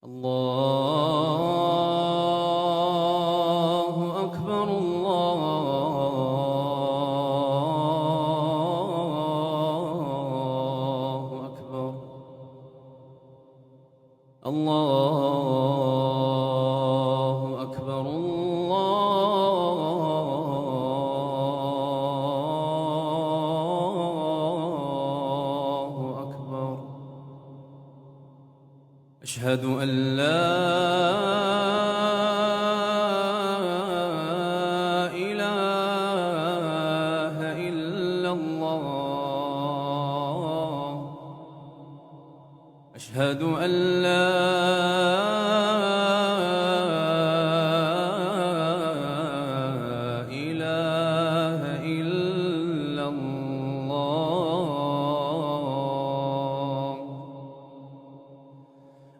الله أكبر الله أكبر الله أكبر الله أكبر. أشهد أن لا إله إلا الله. أشهد أن لا إله إلا الله.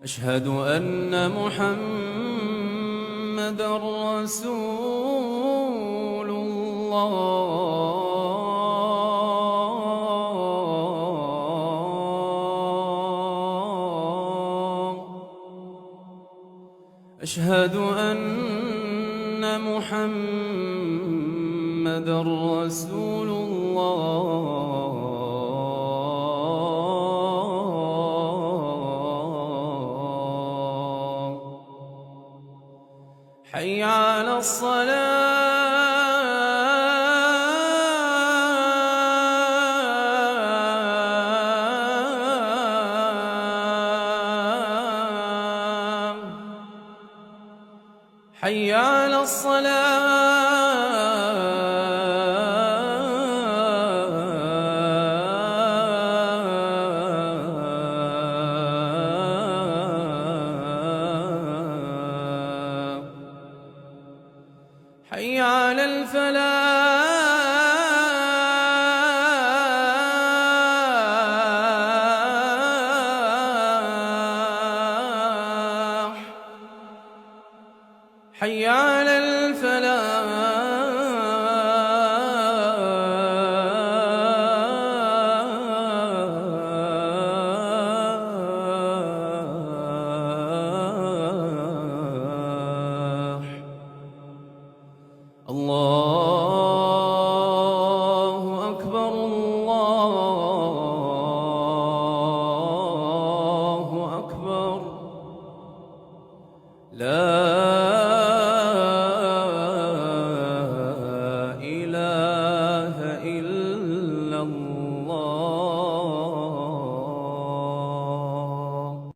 أشهد أن محمدًا رسول الله. أشهد أن محمدًا رسول الله. حي على الصلاة. حي على الصلاة. حي على الفلاح. حي على الفلاح. الله أكبر الله أكبر. لا